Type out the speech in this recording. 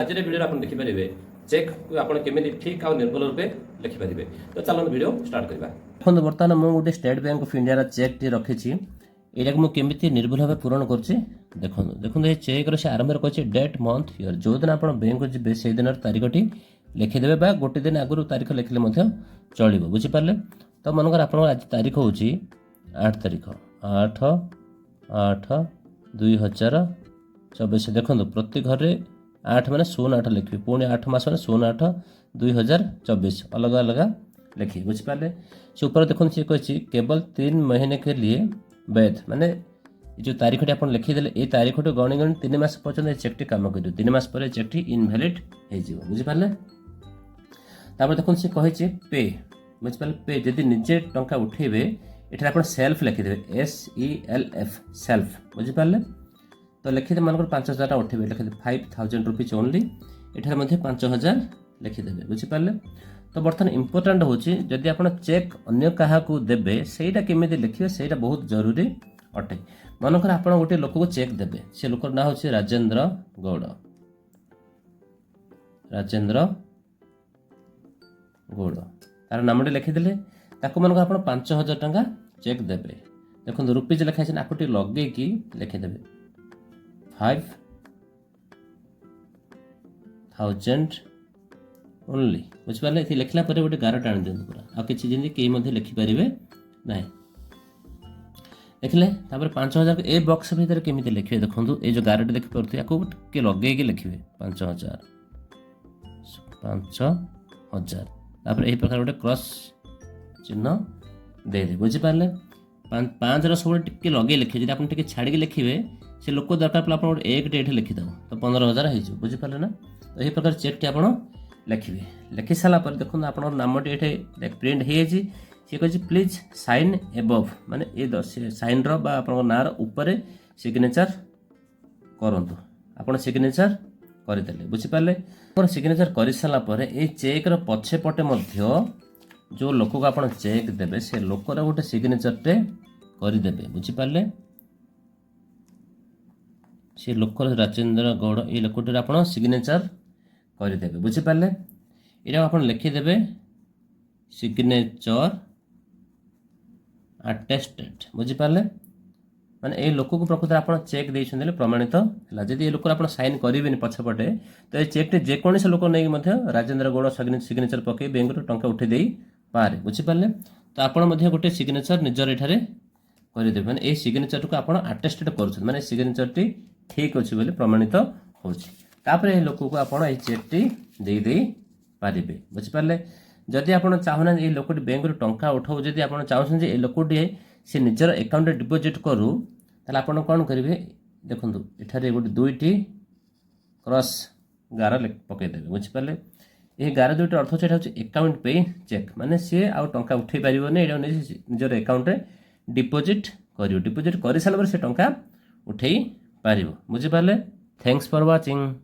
आज वीडियो आप देखिपारे चेक आप ठीक आ निर्भुल रूपे लिखिपारे। तो चलो वीडियो स्टार्ट करवा। देखो बर्तमान मुझे गोटे state bank of India check टी रखी यहाँ मुझे निर्भुल भाव पूरण कर देखो देखो ये चेक से आरंभ कर डेट मंथ ईयर जो दिन आप बैंक जी से दिन तारीखटी लिखिदे गोटे दिन आगुरी तारीख लिखिले चलो बुझीपारे। तो मनकर आप आज तारीख हूँ 8 तारीख 8/8/2024। देखो प्रति घर 8 माने 08 लिखिए पुणी 8 मास मैंने 08/2024 अलग अलग लिखिए बुझीपारे। से ऊपर देखो सी कही केवल 3 महीने के लिए वैध माने जो तारीखटी आप लिखिदे ये तारीखटी गणी गणी 3 मास पर्यटन चेकटी कम कर 3 मास पर चेकटी इनभैलिड हो बुझीपारे। तापर देखो सी कही पे बुझीपारे पे जदि निजे टंका उठेबे ये आप सेल्फ लिखिदेवे SELF सेल्फ बुझीपारे। तो लिखिदे मानकर 5000 उठेबे लिखिदे 5000 रुपीज ओनली एठार मध्य 5000 लिखिदेवे बुझीपारे। तो बर्तमान इंपोर्टाट हूँ जदि आप चेक अन्य क्या देवे सहीटा केमी लिखिए सहीटा बहुत जरूरी अटे। मनकर आप गोटे लोक को चेक देवे से लोकर ना हूँ राजेंद्र गौड़ तार नामटे लिखिदे मनकर आप 5000 टंका चेक देवे। देखो रुपीज लिखाई आपको लगे लिखिदेवे 5000 ओनली बुझीपारे। ये लिखला पर गोटे गार टाणी दिखाँ पूरा आ कि जमी लिखिपारे ना लिखले 5000 ए बक्स भितर केमी लिखे देखो ये जो गारटी देखिपे या लगे लिखे 5000 यही प्रकार गोटे क्रॉस चिन्ह दे बुझीपारे। 5 सब टे लगे लिखे जब आप छाड़ी लिखे से लोक दरकार पड़ा आप एक ये लिखिद तो 15000 हो बुझीपारे ना। तो यही प्रकार चेक टी आप लिखे लिखि सारापर देखो आप नामटी ये प्रिंट हो सी कही प्लीज साइन एबव माने ये साइन आप नार उपर सिग्नेचर करतु आप सिग्नेचर करदे बुझीपारे। सिग्नेचर कर सारापर ये चेक्र पछे पटे जो लोक को आप चेक देवे से लोकर गोटे सिग्नेचरटे करदे बुझीपारे। से लोकर राजेंद्र गौड़ ये लोकटे आप सिग्नेचर करदे बुझीपारे। यहाँ आप लिखिदेवे सिग्नेचर अटेस्टेड बुझीपारे। माने ये लोक को प्रकृत आप चेक देते प्रमाणित है जब ये लोक आप साइन करेंगे पछपटे तो ये चेक जेकोसी लोक नहीं राजेंद्र गौड़ सिग्नेचर पकई बैंक टंका उठे दे पारे बुझीपारे। तो आप गोटे सिग्नेचर निजर एठारे करदे माने ये सिग्नेचर को आप अटेस्टेड कर माने सिग्नेचर टी ठीक अच्छे बोली प्रमाणित होपर लोक को आप चेक टी दे पारे बुझीपारे। जदि आप चाहूना ये लोकटी बैंक टंका उठाऊ जदि आप चाहते ये लोकटी से निजर अकाउंट डिपोजिट करूँ ताले आप कौन करेंगे देखो एठारे गोटे 2टी क्रॉस गार पकईदेवे बुझीपारे। ये गार 2टी अर्थ होता अकाउंट पे चेक माने सी आउ टंका उठे पारे ये निजर अकाउंट डिपोजिट कर डिपोजिट कर सारा से टंका उठे पार बुझीपारे। Thanks for watching.